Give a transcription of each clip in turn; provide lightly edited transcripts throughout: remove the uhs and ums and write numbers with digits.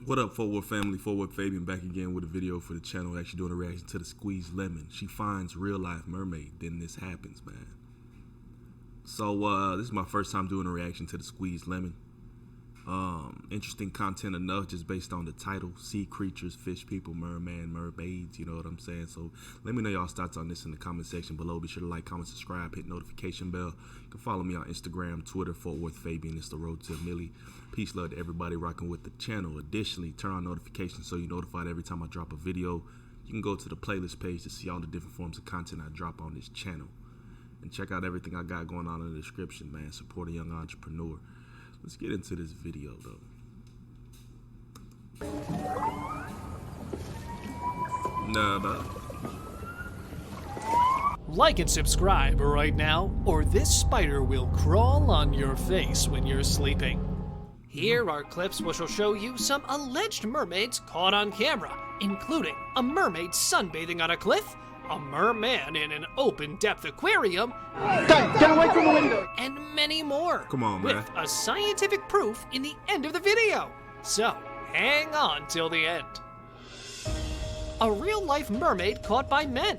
What up, Forward family? Forward Fabian back again with a video for the channel. Actually doing a reaction to the squeezed lemon. She finds real life mermaid. Then this happens, man. So this is my first time doing a reaction to the squeezed lemon. Interesting content enough just based on the title. Sea creatures, fish people, merman, mermaids, you know what I'm saying? So let me know y'all's thoughts on this in the comment section below. Be sure to like, comment, subscribe, hit notification bell. You can follow me on Instagram, Twitter, @FortWorthFabian. It's the road to a milli. Peace, love to everybody rocking with the channel. Additionally, turn on notifications so you're notified every time I drop a video. You can go to the playlist page to see all the different forms of content I drop on this channel. And check out everything I got going on in the description, man. Support a young entrepreneur. Let's get into this video, though. Nah. Like and subscribe right now, or this spider will crawl on your face when you're sleeping. Here are clips which will show you some alleged mermaids caught on camera, including a mermaid sunbathing on a cliff, a merman in an open-depth aquarium, Get away from the window! and many more. Come on, man. With a scientific proof in the end of the video. So, hang on till the end. A real-life mermaid caught by men.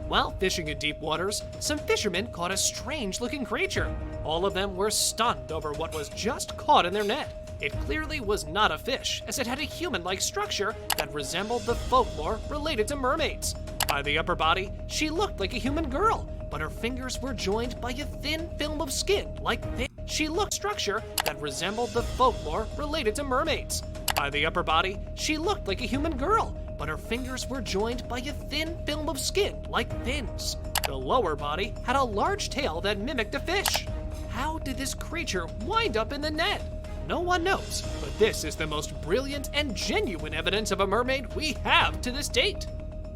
While fishing in deep waters, some fishermen caught a strange-looking creature. All of them were stunned over what was just caught in their net. It clearly was not a fish, as it had a human-like structure that resembled the folklore related to mermaids. By the upper body, she looked like a human girl, but her fingers were joined by a thin film of skin like this. She looked structure that resembled the folklore related to mermaids. By the upper body, she looked like a human girl, but her fingers were joined by a thin film of skin like fins. The lower body had a large tail that mimicked a fish. How did this creature wind up in the net? No one knows, but this is the most brilliant and genuine evidence of a mermaid we have to this date.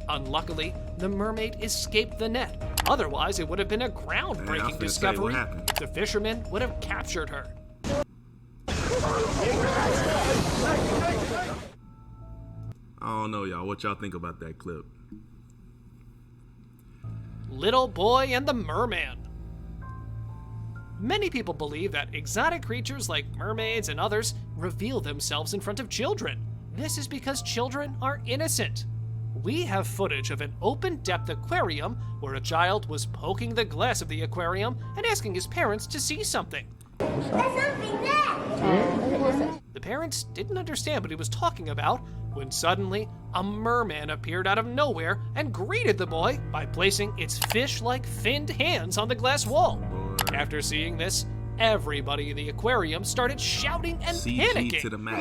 Unluckily, the mermaid escaped the net. Otherwise, it would have been a groundbreaking discovery. The fishermen would have captured her. I don't know, y'all. What y'all think about that clip? Little Boy and the Merman. Many people believe that exotic creatures like mermaids and others reveal themselves in front of children. This is because children are innocent. We have footage of an open-depth aquarium where a child was poking the glass of the aquarium and asking his parents to see something. There's something there! The parents didn't understand what he was talking about when suddenly a merman appeared out of nowhere and greeted the boy by placing its fish-like finned hands on the glass wall. After seeing this, everybody in the aquarium started shouting and panicking. To the max.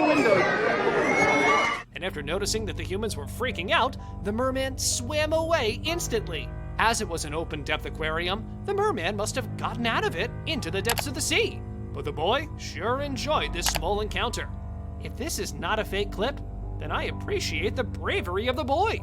And after noticing that the humans were freaking out, the merman swam away instantly. As it was an open-depth aquarium, the merman must have gotten out of it into the depths of the sea. But the boy sure enjoyed this small encounter. If this is not a fake clip, then I appreciate the bravery of the boy.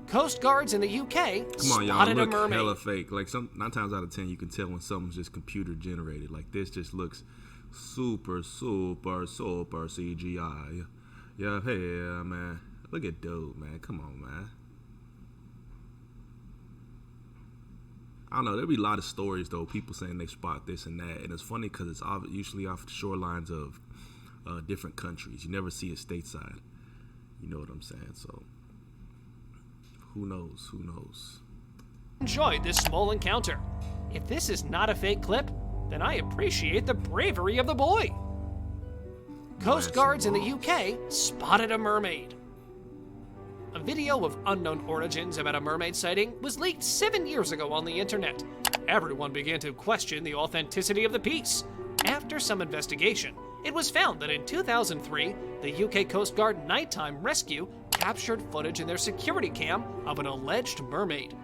Coast guards in the UK spotted a mermaid. Hella fake. Like 9 times out of 10, you can tell when something's just computer generated. Like this just looks super CGI. Yeah, hey, man. Look at dude, man. Come on, man. I don't know. There'll be a lot of stories though. People saying they spot this and that, and it's funny because it's usually off the shorelines of different countries. You never see it stateside. You know what I'm saying? So who knows? Who knows? Enjoyed this small encounter. If this is not a fake clip, then I appreciate the bravery of the boy. Coast guards in the UK spotted a mermaid. A video of unknown origins about a mermaid sighting was leaked 7 years ago on the internet. Everyone began to question the authenticity of the piece. After some investigation, it was found that in 2003, the UK Coast Guard nighttime rescue captured footage in their security cam of an alleged mermaid.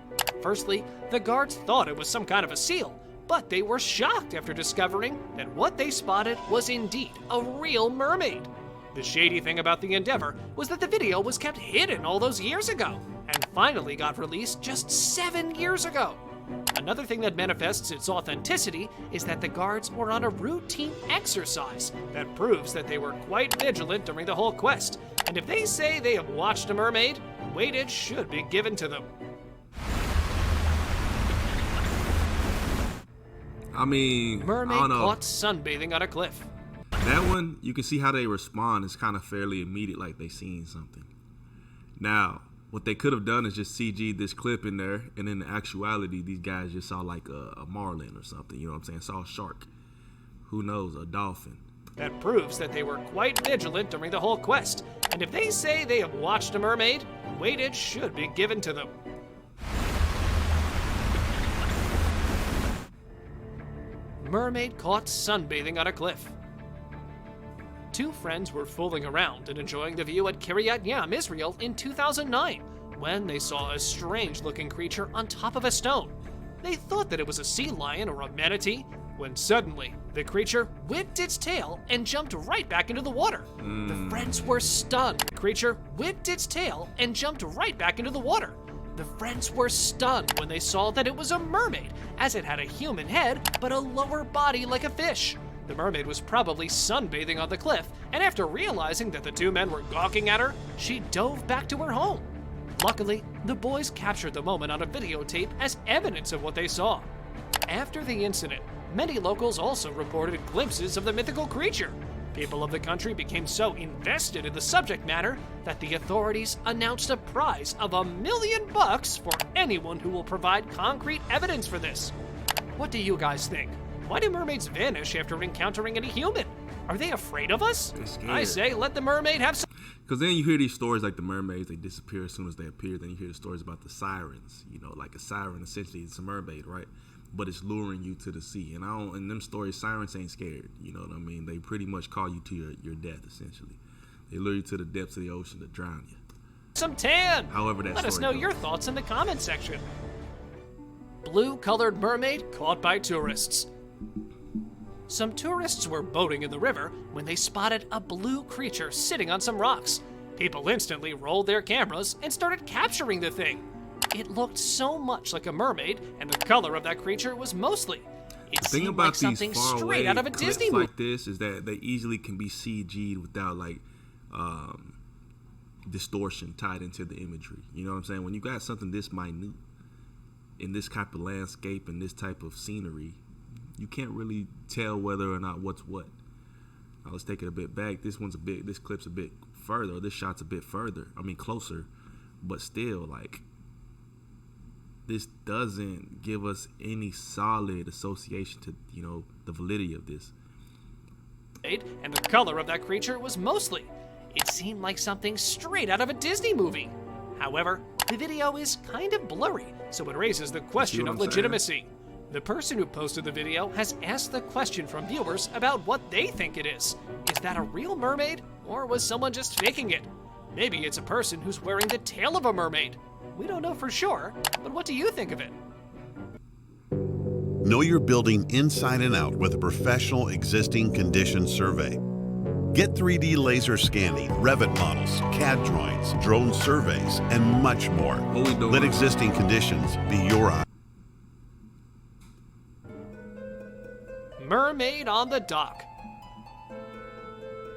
Firstly, the guards thought it was some kind of a seal, but they were shocked after discovering that what they spotted was indeed a real mermaid. The shady thing about the endeavor was that the video was kept hidden all those years ago, and finally got released just 7 years ago. Another thing that manifests its authenticity is that the guards were on a routine exercise that proves that they were quite vigilant during the whole quest, and if they say they have watched a mermaid, weightage should be given to them. I mean, Mermaid I don't know. caught sunbathing on a cliff. That one, you can see how they respond. It's kind of fairly immediate, like they seen something. Now, what they could have done is just CG'd this clip in there, and in actuality, these guys just saw like a marlin or something, you know what I'm saying? Saw a shark. Who knows, a dolphin. That proves that they were quite vigilant during the whole quest, and if they say they have watched a mermaid, weightage should be given to them. Mermaid caught sunbathing on a cliff. Two friends were fooling around and enjoying the view at Kiryat Yam, Israel in 2009, when they saw a strange-looking creature on top of a stone. They thought that it was a sea lion or a manatee, when suddenly the creature whipped its tail and jumped right back into the water. The friends were stunned. The creature whipped its tail and jumped right back into the water. The friends were stunned when they saw that it was a mermaid, as it had a human head but a lower body like a fish. The mermaid was probably sunbathing on the cliff, and after realizing that the two men were gawking at her, she dove back to her home. Luckily, the boys captured the moment on a videotape as evidence of what they saw. After the incident, many locals also reported glimpses of the mythical creature. People of the country became so invested in the subject matter that the authorities announced a prize of $1 million for anyone who will provide concrete evidence for this. What do you guys think? Why do mermaids vanish after encountering any human? Are they afraid of us? They're scared. I say let the mermaid have some. Because then you hear these stories like the mermaids, they disappear as soon as they appear. Then you hear the stories about the sirens. You know, like a siren, essentially, it's a mermaid, right? But it's luring you to the sea. And in them stories, sirens ain't scared. You know what I mean? They pretty much call you to your death, essentially. They lure you to the depths of the ocean to drown you. Some tan. However that Let us story know your goes. thoughts in the comment section. Blue-colored mermaid caught by tourists. Some tourists were boating in the river when they spotted a blue creature sitting on some rocks. People instantly rolled their cameras and started capturing the thing. It looked so much like a mermaid, and the color of that creature was mostly. It The thing seemed about like these something far straight away out of a clips Disney movie. like this is that they easily can be CG'd without like distortion tied into the imagery. You know what I'm saying? When you got something this minute in this type of landscape and this type of scenery, you can't really tell whether or not what's what. Now let's take it a bit back. This clip's a bit further. This shot's a bit further. I mean closer, but still like. This doesn't give us any solid association to, you know, the validity of this. And the color of that creature was mostly. It seemed like something straight out of a Disney movie. However, the video is kind of blurry, so it raises the question of legitimacy. The person who posted the video has asked the question from viewers about what they think it is. Is that a real mermaid, or was someone just faking it? Maybe it's a person who's wearing the tail of a mermaid. We don't know for sure, but what do you think of it? Know your building inside and out with a professional existing condition survey. Get 3D laser scanning, Revit models, CAD drawings, drone surveys, and much more. What we doing? Let existing conditions be your option. Mermaid on the dock.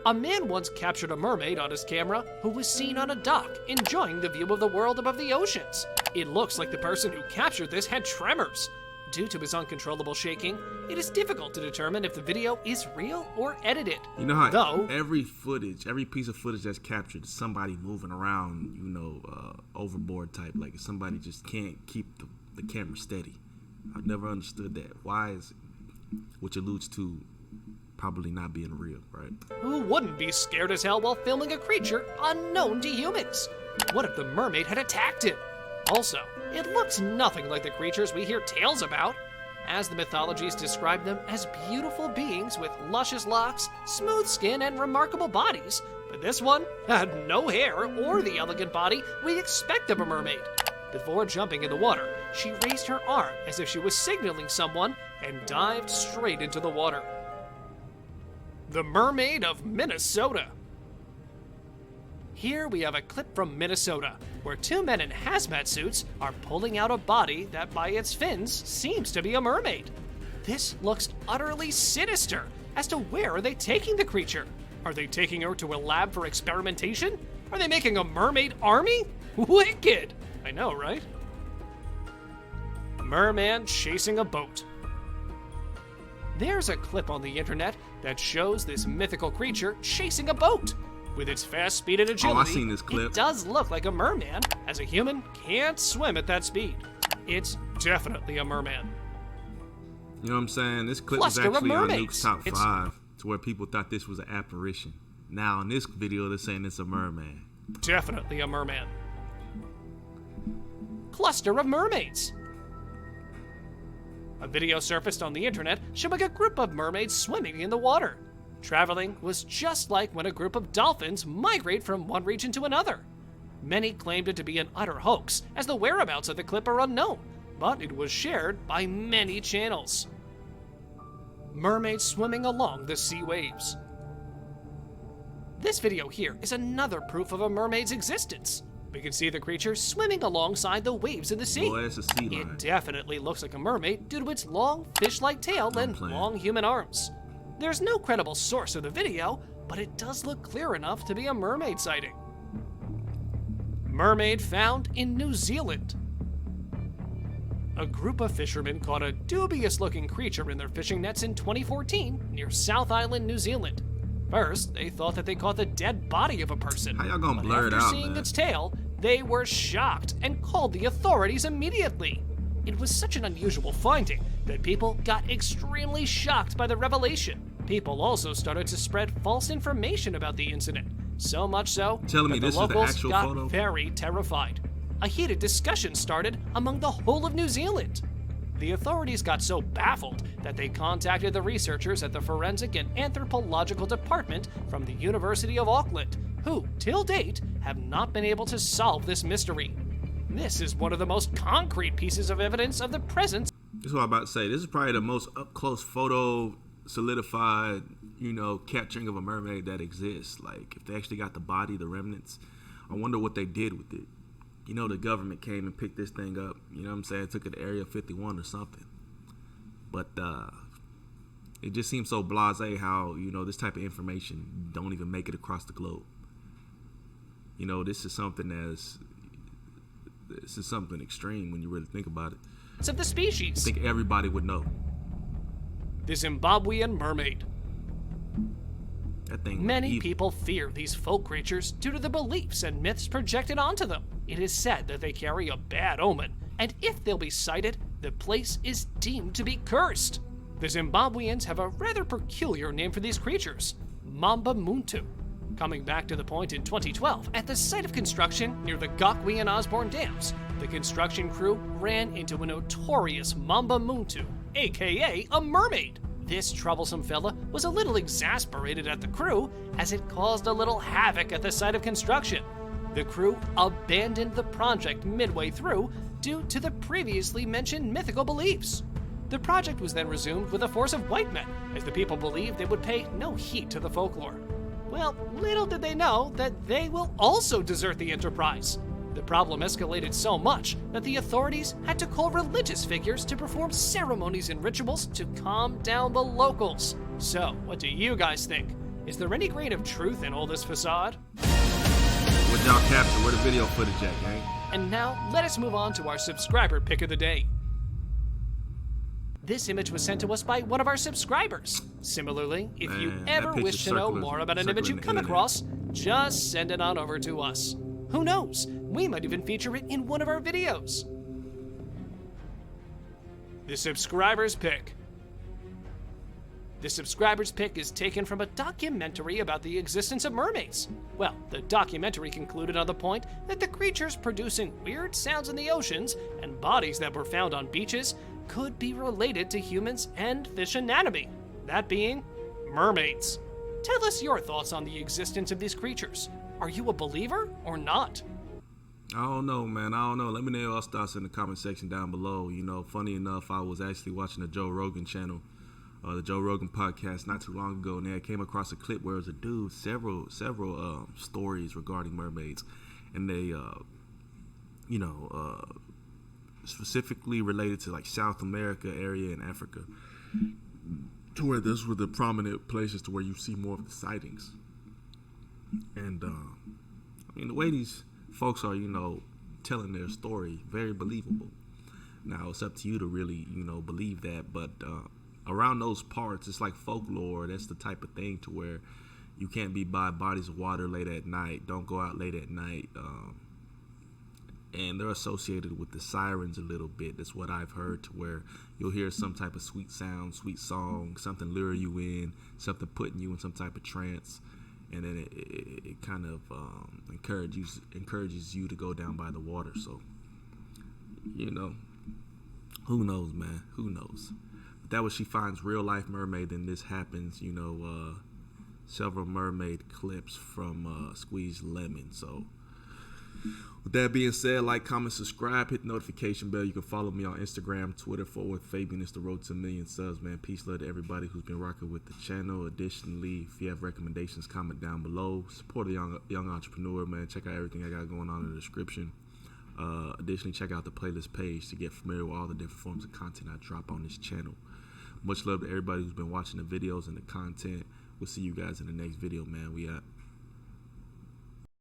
A man once captured a mermaid on his camera who was seen on a dock enjoying the view of the world above the oceans. It looks like the person who captured this had tremors. Due to his uncontrollable shaking, it is difficult to determine if the video is real or edited. You know how Though, every piece of footage that's captured is somebody moving around, you know, overboard type. Like somebody just can't keep the camera steady. I've never understood that. Why is it? Which alludes to probably not being real, right? who wouldn't be scared as hell while filming a creature unknown to humans? What if the mermaid had attacked him? Also, it looks nothing like the creatures we hear tales about, as the mythologies describe them as beautiful beings with luscious locks, smooth skin, and remarkable bodies. But this one had no hair or the elegant body we expect of a mermaid. Before jumping in the water, she raised her arm as if she was signaling someone and dived straight into the water. The Mermaid of Minnesota. Here we have a clip from Minnesota, where two men in hazmat suits are pulling out a body that by its fins seems to be a mermaid. This looks utterly sinister. As to where are they taking the creature? Are they taking her to a lab for experimentation? Are they making a mermaid army? Wicked! I know, right? A merman chasing a boat. There's a clip on the internet that shows this mythical creature chasing a boat. With its fast speed and agility, I've seen this clip. It does look like a merman, as a human can't swim at that speed. It's definitely a merman. You know what I'm saying? This clip was Cluster of actually on mermaids. Nuke's top 5, to where people thought this was an apparition. Now in this video, they're saying it's a merman. Definitely a merman. Cluster of mermaids. A video surfaced on the internet showing a group of mermaids swimming in the water. Traveling was just like when a group of dolphins migrate from one region to another. Many claimed it to be an utter hoax, as the whereabouts of the clip are unknown, but it was shared by many channels. Mermaids swimming along the sea waves. This video here is another proof of a mermaid's existence. We can see the creature swimming alongside the waves in the sea. Boy, that's a sea lion. It definitely looks like a mermaid due to its long fish-like tail and long human arms. There's no credible source of the video, but it does look clear enough to be a mermaid sighting. Mermaid found in New Zealand. A group of fishermen caught a dubious-looking creature in their fishing nets in 2014 near South Island, New Zealand. First, they thought that they caught the dead body of a person. How y'all gonna but blur it after out, seeing man? its tail, they were shocked and called the authorities immediately. It was such an unusual finding that people got extremely shocked by the revelation. People also started to spread false information about the incident, so much so Telling me that this the is the locals actual got photo? very terrified. A heated discussion started among the whole of New Zealand. The authorities got so baffled that they contacted the researchers at the Forensic and Anthropological Department from the University of Auckland, who, till date, have not been able to solve this mystery. This is one of the most concrete pieces of evidence of the presence. This is what I'm about to say. This is probably the most up-close photo solidified, capturing of a mermaid that exists. Like, if they actually got the body, the remnants, I wonder what they did with it. The government came and picked this thing up. You know what I'm saying? Took it to Area 51 or something. But it just seems so blasé how, this type of information don't even make it across the globe. This is something extreme when you really think about it. Of the species. I think everybody would know. The Zimbabwean mermaid. That thing. Many people fear these folk creatures due to the beliefs and myths projected onto them. It is said that they carry a bad omen, and if they'll be sighted, the place is deemed to be cursed. The Zimbabweans have a rather peculiar name for these creatures, Mamba Muntu. Coming back to the point in 2012, at the site of construction near the Gokwe and Osborne Dams, the construction crew ran into a notorious Mamba Muntu, aka a mermaid. This troublesome fella was a little exasperated at the crew as it caused a little havoc at the site of construction. The crew abandoned the project midway through due to the previously mentioned mythical beliefs. The project was then resumed with a force of white men, as the people believed they would pay no heed to the folklore. Well, little did they know that they will also desert the enterprise. The problem escalated so much that the authorities had to call religious figures to perform ceremonies and rituals to calm down the locals. So, what do you guys think? Is there any grain of truth in all this facade? What y'all capture? Where the video footage at, gang? And now, let us move on to our subscriber pick of the day. This image was sent to us by one of our subscribers. Similarly, if you ever wish to know more about an image you come across, just send it on over to us. Who knows? We might even feature it in one of our videos. The subscriber's pick. The subscriber's pick is taken from a documentary about the existence of mermaids. Well, the documentary concluded on the point that the creatures producing weird sounds in the oceans and bodies that were found on beaches could be related to humans and fish anatomy, that being mermaids. Tell us your thoughts on the existence of these creatures. Are you a believer or not? I don't know, man. I don't know. Let me know your thoughts in the comment section down below. Funny enough, I was actually watching the Joe Rogan channel, the Joe Rogan podcast, not too long ago, and I came across a clip where it was a dude, several stories regarding mermaids, and they, specifically related to like South America area and Africa, to where those were the prominent places to where you see more of the sightings. And the way these folks are, telling their story, very believable. Now it's up to you to really, believe that, but around those parts, it's like folklore. That's the type of thing to where you can't be by bodies of water late at night. Don't go out late at night. And they're associated with the sirens a little bit. That's what I've heard, to where you'll hear some type of sweet sound, sweet song, something lure you in, something putting you in some type of trance, and then it kind of encourages you to go down by the water. So, you know, who knows, man? Who knows? But that was She Finds Real Life Mermaid, and this happens. You know, several mermaid clips from Squeezed Lemon. So, with that being said, like, comment, subscribe, hit the notification bell. You can follow me on Instagram, Twitter, @Fabian. It's the road to 1 million subs, man. Peace, love to everybody who's been rocking with the channel. Additionally, if you have recommendations, comment down below. Support a young entrepreneur, man. Check out everything I got going on in the description. Additionally, check out the playlist page to get familiar with all the different forms of content I drop on this channel. Much love to everybody who's been watching the videos and the content. We'll see you guys in the next video, man. We out.